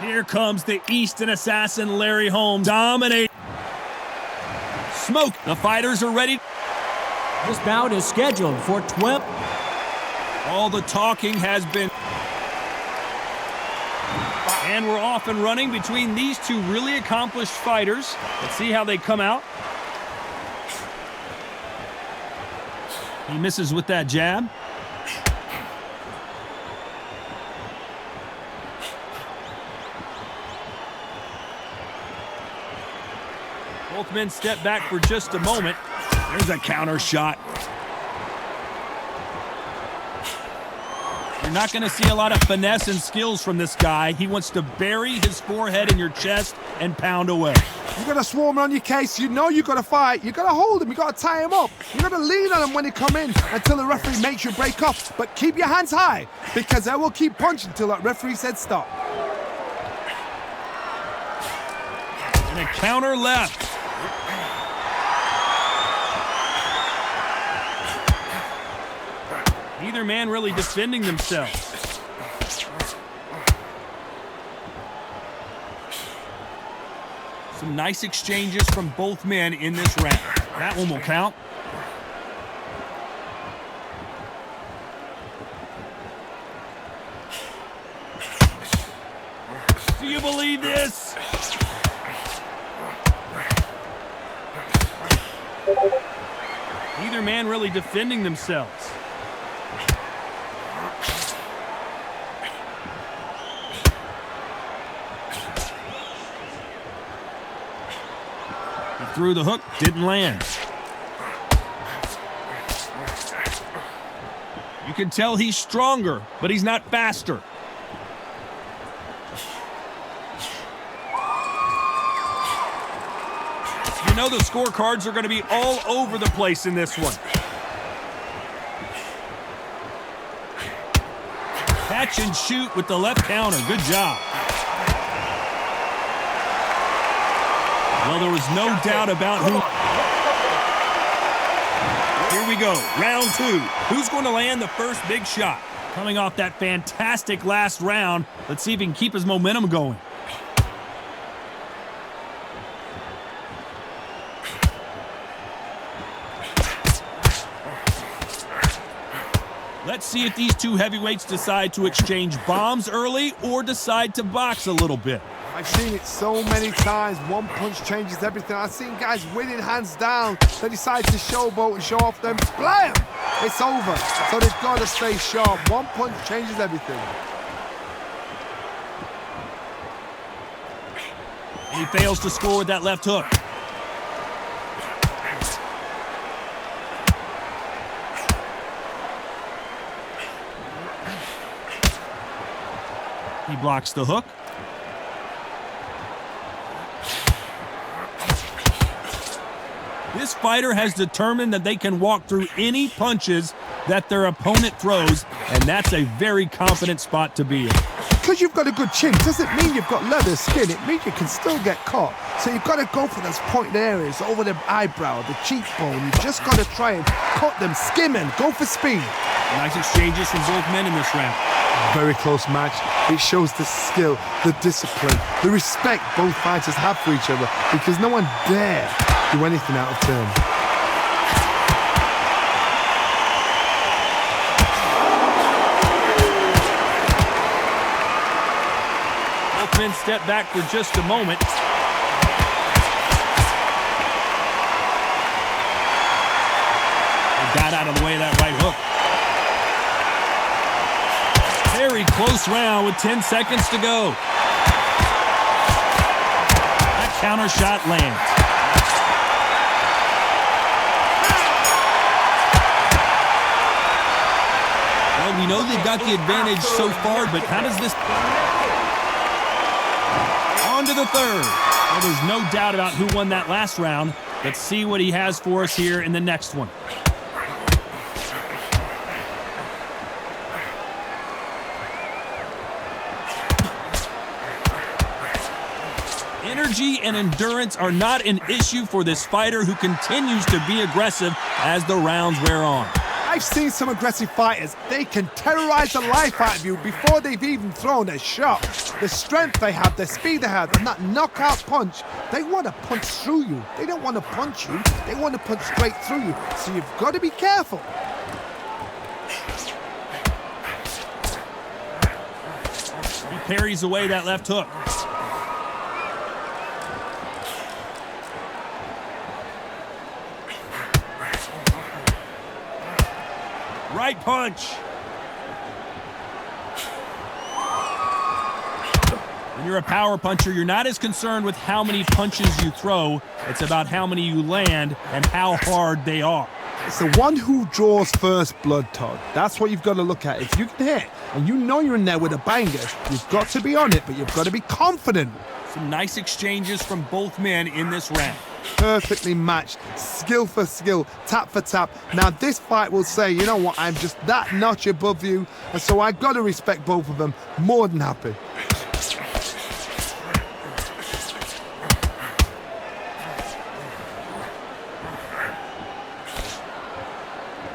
Here comes the Easton assassin, Larry Holmes. Dominate. Smoke. The fighters are ready. This bout is scheduled for 12. All the talking has been. And we're off and running between these two really accomplished fighters. Let's see how they come out. He misses with that jab. Both men step back for just a moment. There's a counter shot. You're not going to see a lot of finesse and skills from this guy. He wants to bury his forehead in your chest and pound away. You got to swarm on your case. You know you got to fight. You got to hold him. You got to tie him up. You got to lean on him when he come in until the referee makes you break off. But keep your hands high because they will keep punching until that referee said stop. And a counter left. Neither man really defending themselves. Some nice exchanges from both men in this round. That one will count. Do you believe this? Neither man really defending themselves. Through the hook, didn't land. You can tell he's stronger, but he's not faster. You know the scorecards are going to be all over the place in this one. Catch and shoot with the left counter. Good job. Well, there was no doubt about who. Here we go, round two. Who's going to land the first big shot? Coming off that fantastic last round, let's see if he can keep his momentum going. Let's see if these two heavyweights decide to exchange bombs early or decide to box a little bit. I've seen it so many times. One punch changes everything. I've seen guys winning hands down. They decide to showboat and show off them. Blam! It's over. So they've got to stay sharp. One punch changes everything. He fails to score with that left hook. He blocks the hook. This fighter has determined that they can walk through any punches that their opponent throws, and that's a very confident spot to be in. Because you've got a good chin doesn't mean you've got leather skin. It means you can still get caught. So you've got to go for those pointed areas, over the eyebrow, the cheekbone. You've just got to try and cut them, skim and go for speed. Nice exchanges from both men in this round. Very close match. It shows the skill, the discipline, the respect both fighters have for each other because no one dare do anything out of turn. Both men step back for just a moment. They got out of the way of that right hook. Very close round with 10 seconds to go. That counter shot lands. Well, we know they've got the advantage so far, but how does this... On to the third. Well, there's no doubt about who won that last round. Let's see what he has for us here in the next one. Energy and endurance are not an issue for this fighter who continues to be aggressive as the rounds wear on. I I've seen some aggressive fighters. They can terrorize the life out of you before they've even thrown a shot. The strength they have, the speed they have, and that knockout punch, they want to punch through you. They don't want to punch you. They want to punch straight through you. So you've got to be careful. He parries away that left hook. Right punch. When you're a power puncher, you're not as concerned with how many punches you throw. It's about how many you land and how hard they are. It's the one who draws first blood, Todd. That's what you've got to look at. If you can hit and you know you're in there with a banger, you've got to be on it, but you've got to be confident. Some nice exchanges from both men in this round. Perfectly matched, skill for skill, tap for tap. Now this fight will say, you know what, I'm just that notch above you, and so I've got to respect both of them. More than happy.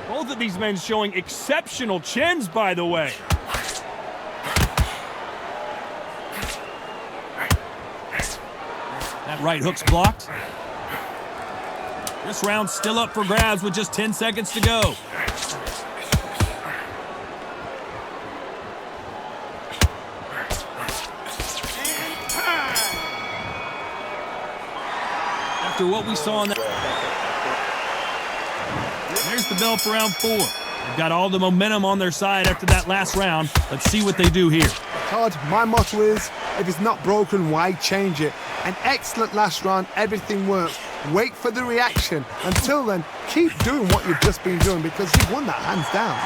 Both of these men showing exceptional chins, by the way. That right hook's blocked. This round's still up for grabs with just 10 seconds to go. After what we saw in that... There's the bell for round 4. They've got all the momentum on their side after that last round. Let's see what they do here. Todd, my motto is, if it's not broken, why change it? An excellent last round, everything works. Wait for the reaction. Until then, keep doing what you've just been doing because you've won that hands down.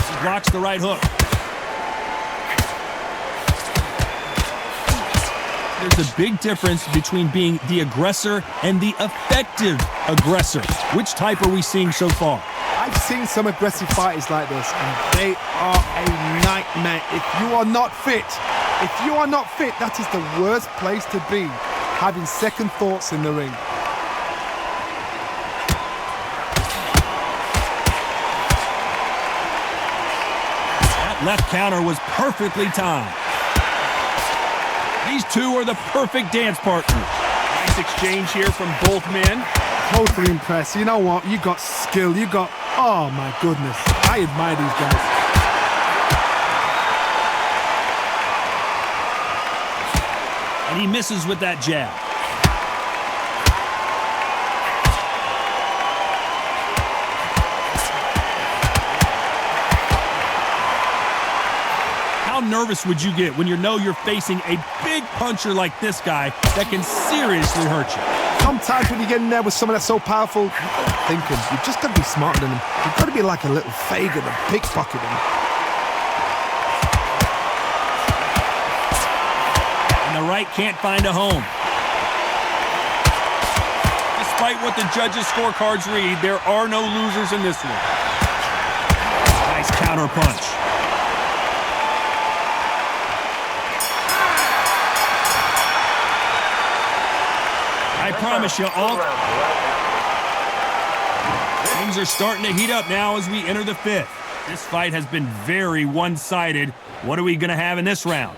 He blocks the right hook. There's a big difference between being the aggressor and the effective aggressor. Which type are we seeing so far? I've seen some aggressive fighters like this, and they are a nightmare. If you are not fit, that is the worst place to be, having second thoughts in the ring. That left counter was perfectly timed. These two are the perfect dance partners. Nice exchange here from both men. Totally impressed. You know what? You got skill. You got... Oh, my goodness. I admire these guys. And he misses with that jab. How nervous would you get when you know you're facing a big puncher like this guy that can seriously hurt you? Sometimes when you get in there with someone that's so powerful, thinking, you've just got to be smarter than him. You've got to be like a little Fagin and pickpocket him. And the right can't find a home. Despite what the judges' scorecards read, there are no losers in this one. Nice counter punch. I promise you, all things are starting to heat up now as we enter the 5th. This fight has been very one-sided. What are we going to have in this round?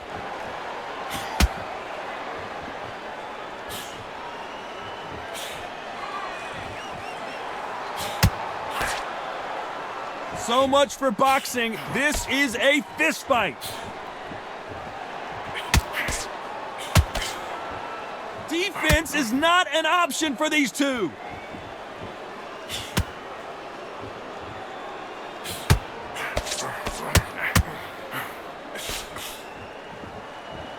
So much for boxing. This is a fist fight. Defense is not an option for these two.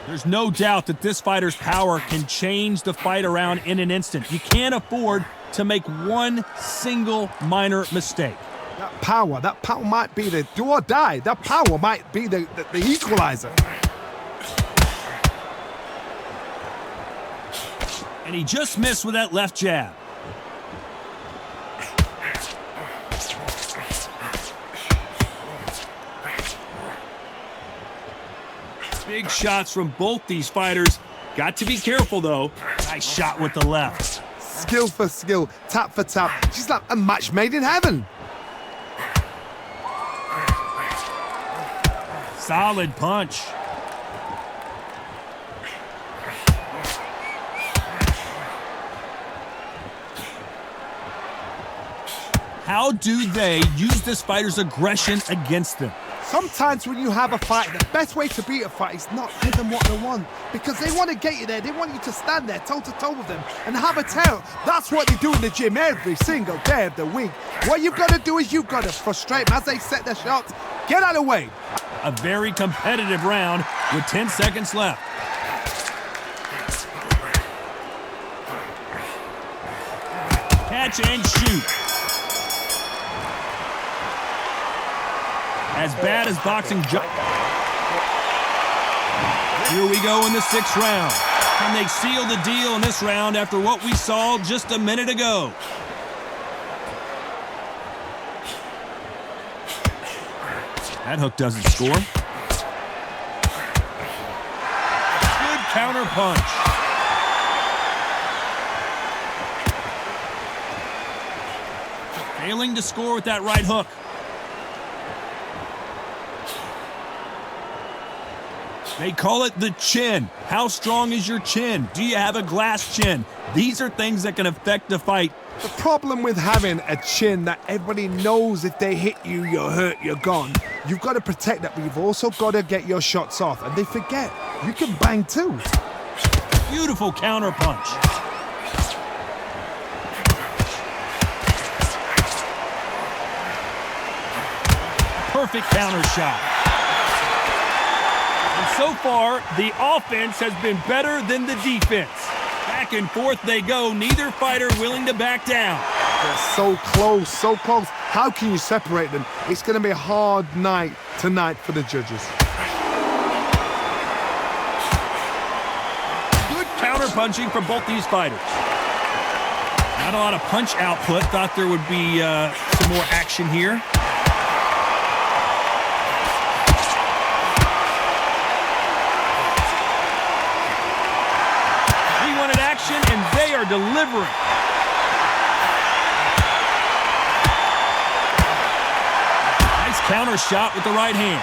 There's no doubt that this fighter's power can change the fight around in an instant. You can't afford to make one single minor mistake. That power might be the do or die. That power might be the equalizer. And he just missed with that left jab. Big shots from both these fighters. Got to be careful, though. Nice shot with the left. Skill for skill, tap for tap. She's like a match made in heaven. Solid punch. How do they use this fighter's aggression against them? Sometimes when you have a fight, the best way to beat a fight is not give them what they want. Because they want to get you there. They want you to stand there toe-to-toe with them and have a tail. That's what they do in the gym every single day of the week. What you've got to do is you've got to frustrate them as they set their shots. Get out of the way. A very competitive round with 10 seconds left. Catch and shoot. As bad as boxing. Here we go in the 6th round. Can they seal the deal in this round after what we saw just a minute ago? That hook doesn't score. Good counter punch. Failing to score with that right hook. They call it the chin. How strong is your chin? Do you have a glass chin? These are things that can affect the fight. The problem with having a chin that everybody knows if they hit you, you're hurt, you're gone. You've got to protect that, but you've also got to get your shots off. And they forget, you can bang too. Beautiful counter punch. Perfect counter shot. So far, the offense has been better than the defense. Back and forth they go, neither fighter willing to back down. They're so close, so close. How can you separate them? It's going to be a hard night tonight for the judges. Good counter-punching from both these fighters. Not a lot of punch output. Thought there would be some more action here. And they are delivering. Nice counter shot with the right hand.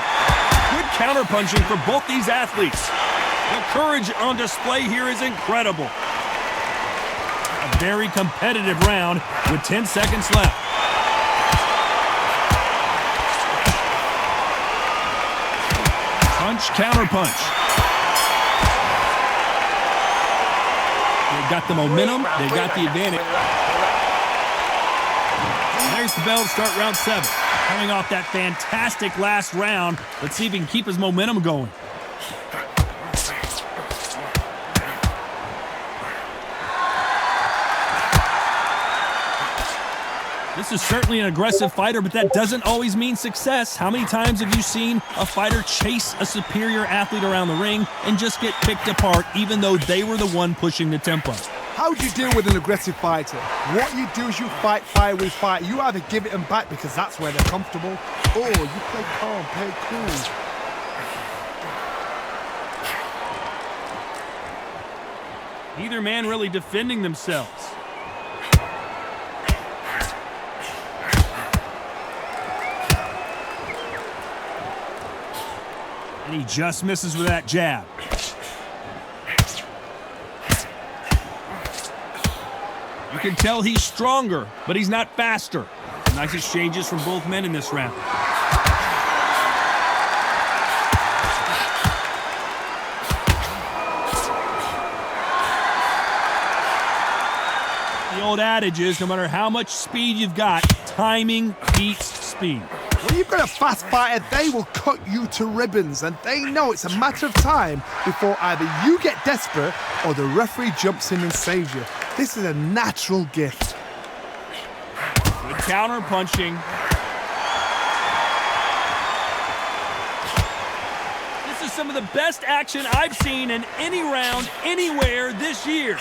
Good counter punching for both these athletes. The courage on display here is incredible. A very competitive round with 10 seconds left. Punch, counter punch. They've got the momentum. They've got the advantage. There's the bell to start round 7. Coming off that fantastic last round. Let's see if he can keep his momentum going. This is certainly an aggressive fighter, but that doesn't always mean success. How many times have you seen a fighter chase a superior athlete around the ring and just get picked apart even though they were the one pushing the tempo? How do you deal with an aggressive fighter? What you do is you fight fire with fire. You either give it them back because that's where they're comfortable, or you play calm, play cool. Neither man really defending themselves. And he just misses with that jab. You can tell he's stronger, but he's not faster. Nice exchanges from both men in this round. The old adage is, no matter how much speed you've got, timing beats speed. When you've got a fast fighter, they will cut you to ribbons, and they know it's a matter of time before either you get desperate or the referee jumps in and saves you. This is a natural gift. Good counter punching. This is some of the best action I've seen in any round anywhere this year.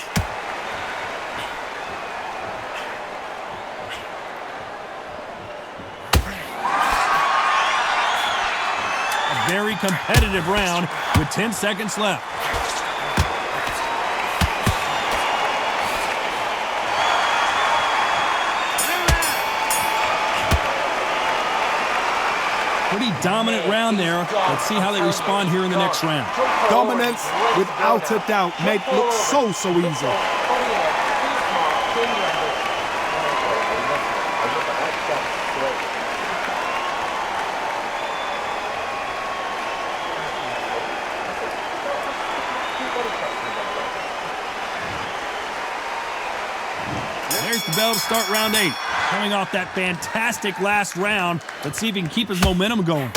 Very competitive round with 10 seconds left. Pretty dominant round there. Let's see how they respond here in the next round. Dominance, without a doubt, made it look so easy. There's the bell to start round 8. Coming off that fantastic last round, let's see if he can keep his momentum going. A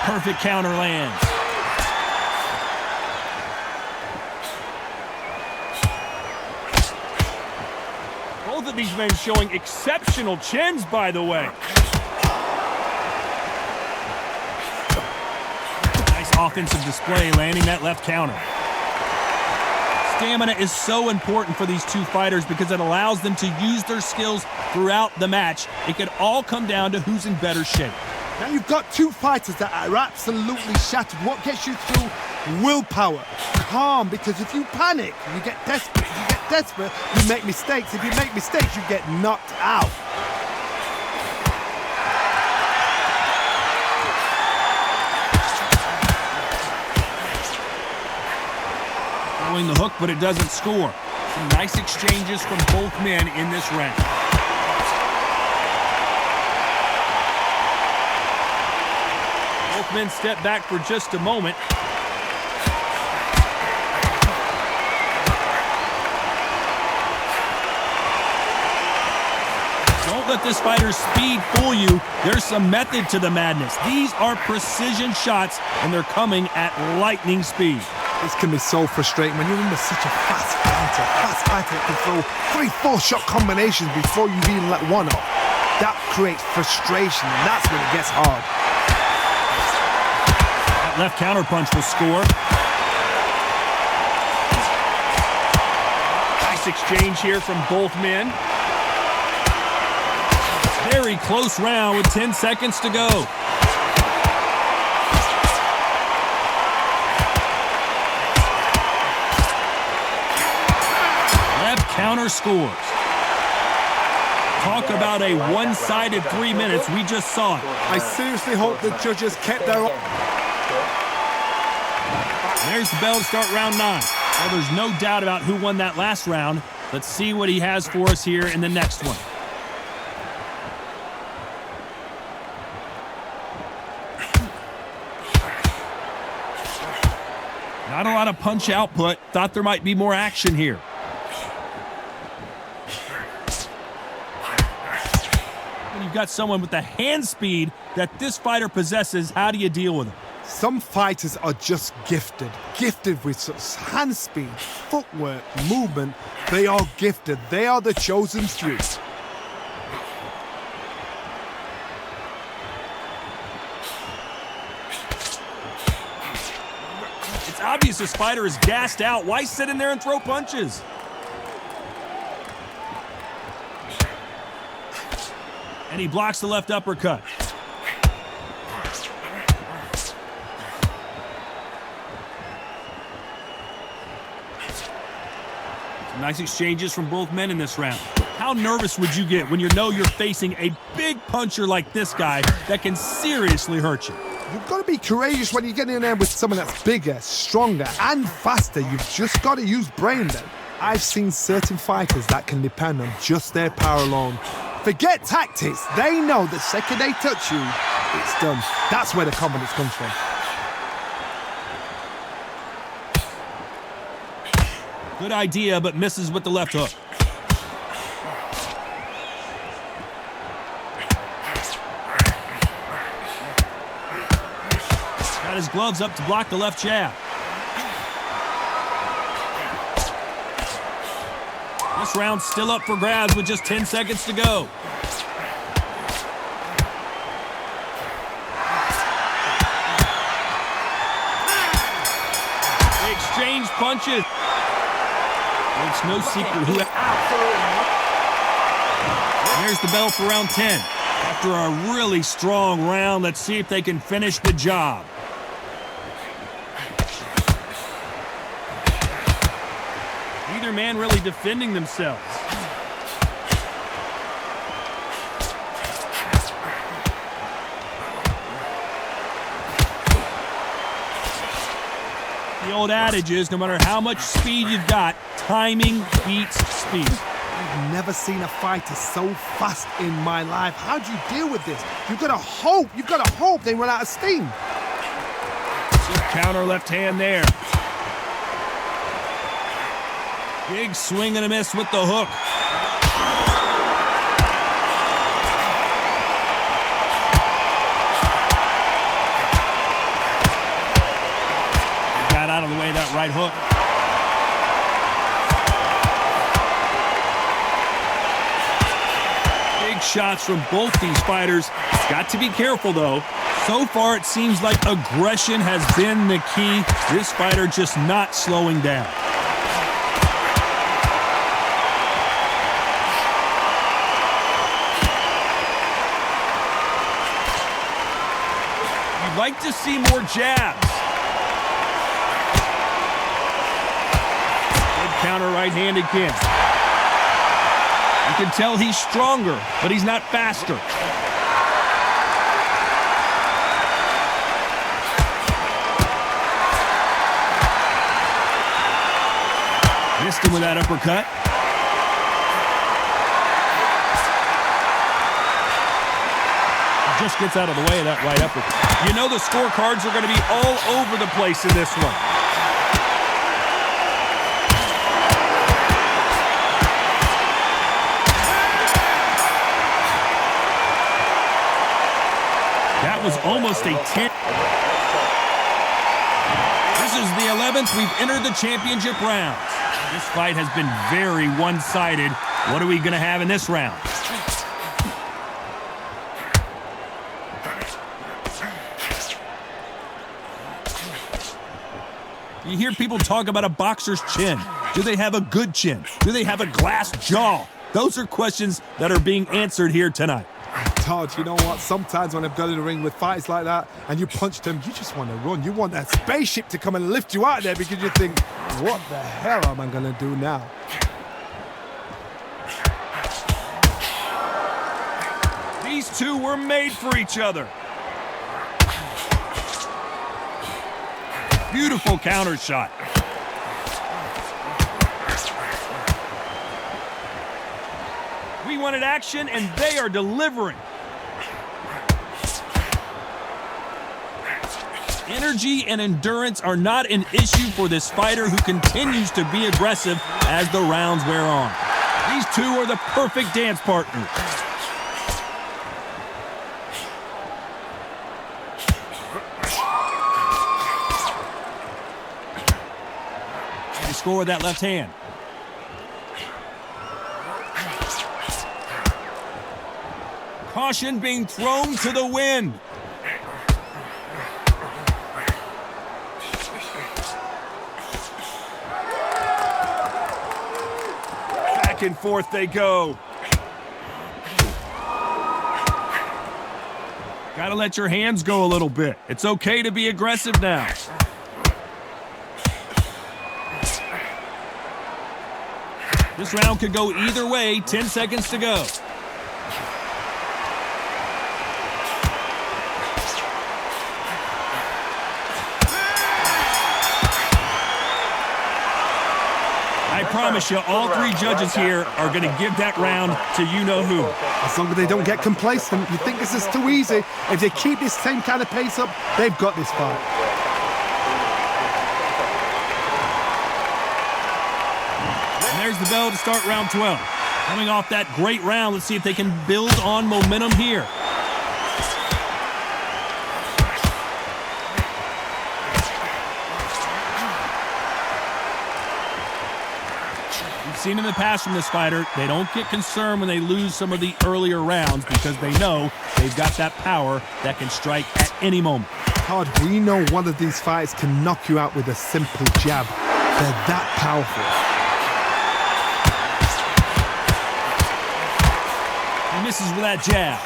perfect counter lands. Both of these men showing exceptional chins, by the way. Nice offensive display, landing that left counter. Stamina is so important for these two fighters because it allows them to use their skills throughout the match. It could all come down to who's in better shape. Now you've got two fighters that are absolutely shattered. What gets you through? Willpower. Calm, because if you panic, you get desperate. If you get desperate, you make mistakes. If you make mistakes, you get knocked out. Throwing the hook, but it doesn't score. Some nice exchanges from both men in this round. Both men step back for just a moment. Don't let this fighter's speed fool you. There's some method to the madness. These are precision shots, and they're coming at lightning speed. This can be so frustrating when you're under such a fast fighter that can throw 3-4 shot combinations before you even let one off. That creates frustration, and that's when it gets hard. That left counter punch will score. Nice exchange here from both men. Very close round with 10 seconds to go. Counter scores. Talk about a one-sided 3 minutes. We just saw it. I seriously hope the judges kept their... There's the bell to start round 9. Well, there's no doubt about who won that last round. Let's see what he has for us here in the next one. Not a lot of punch output. Thought there might be more action here. You've got someone with the hand speed that this fighter possesses. How do you deal with him? Some fighters are just gifted with such hand speed, footwork, movement. They are gifted. They are the chosen few. It's obvious this fighter is gassed out. Why sit in there and throw punches? And he blocks the left uppercut. Some nice exchanges from both men in this round. How nervous would you get when you know you're facing a big puncher like this guy that can seriously hurt you? You've got to be courageous when you get in there with someone that's bigger, stronger, and faster. You've just got to use brain then. I've seen certain fighters that can depend on just their power alone. Forget tactics. They know the second they touch you, it's done. That's where the confidence comes from. Good idea, but misses with the left hook. Got his gloves up to block the left jab. This round's still up for grabs with just 10 seconds to go. They exchange punches. It's no secret who... There's the bell for round 10. After a really strong round, let's see if they can finish the job. Neither man really defending themselves. The old adage is, no matter how much speed you've got, timing beats speed. I've never seen a fighter so fast in my life. How do you deal with this? You've got to hope they run out of steam. Good counter left hand there. Big swing and a miss with the hook. Got out of the way of that right hook. Big shots from both these fighters. Got to be careful, though. So far, it seems like aggression has been the key. This fighter just not slowing down. You'd like to see more jabs. Good counter right hand again. You can tell he's stronger, but he's not faster. Missed him with that uppercut. Just gets out of the way of that right uppercut. You know the scorecards are going to be all over the place in this one. That was almost a 10. This is the 11th. We've entered the championship rounds. This fight has been very one-sided. What are we going to have in this round? You hear people talk about a boxer's chin. Do they have a good chin? Do they have a glass jaw? Those are questions that are being answered here tonight. Todd, you know what? Sometimes when I've got in the ring with fights like that and you punch them, you just want to run. You want that spaceship to come and lift you out of there because you think, what the hell am I going to do now? These two were made for each other. Beautiful counter shot. We wanted action, and they are delivering. Energy and endurance are not an issue for this fighter who continues to be aggressive as the rounds wear on. These two are the perfect dance partners. They score with that left hand. Caution being thrown to the wind. Back and forth they go. Gotta let your hands go a little bit. It's okay to be aggressive now. This round could go either way. 10 seconds to go. I promise you, all three judges here are going to give that round to you-know-who. As long as they don't get complacent, you think this is too easy. If they keep this same kind of pace up, they've got this fight. And there's the bell to start round 12. Coming off that great round, let's see if they can build on momentum here. Seen in the past from this fighter, they don't get concerned when they lose some of the earlier rounds because they know they've got that power that can strike at any moment. Todd, we know one of these fights can knock you out with a simple jab. They're that powerful. He misses with that jab.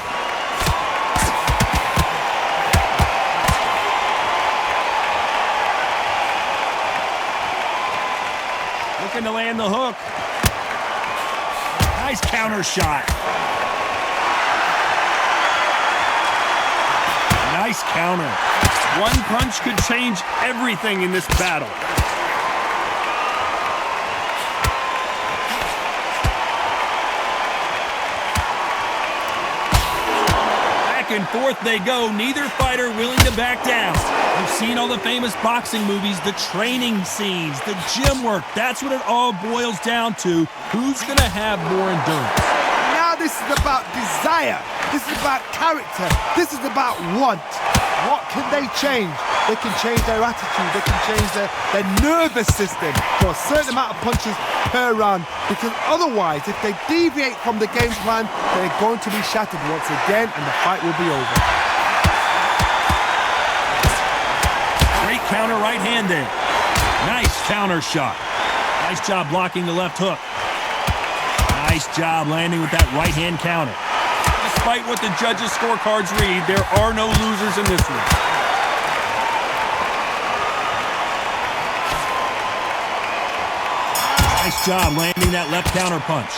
Looking to land the hook. Nice counter shot. Nice Nice counter. One punch could change everything in this battle. Back and forth they go, neither fighter willing to back down. You've seen all the famous boxing movies, the training scenes, the gym work. That's what it all boils down to. Who's going to have more endurance? Now this is about desire. This is about character. This is about want. What can they change? They can change their attitude. They can change their nervous system for a certain amount of punches per round. Because otherwise, if they deviate from the game plan, they're going to be shattered once again and the fight will be over. Great counter right hand there. Nice counter shot. Nice job blocking the left hook. Nice job landing with that right hand counter. Despite what the judges' scorecards read, there are no losers in this one. Nice job landing that left counter punch.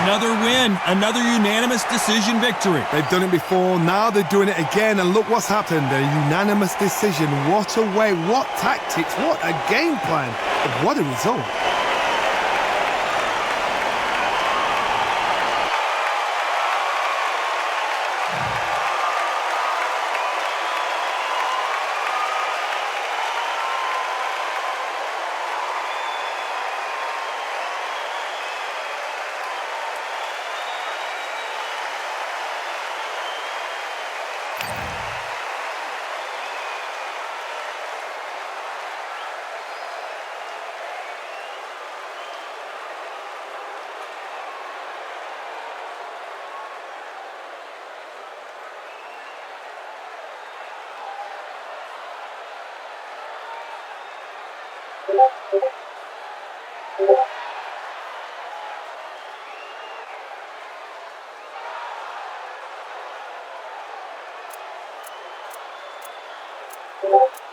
Another win, another unanimous decision victory. They've done it before, now they're doing it again, and look what's happened. A unanimous decision. What a way, what tactics, what a game plan. What a result. you.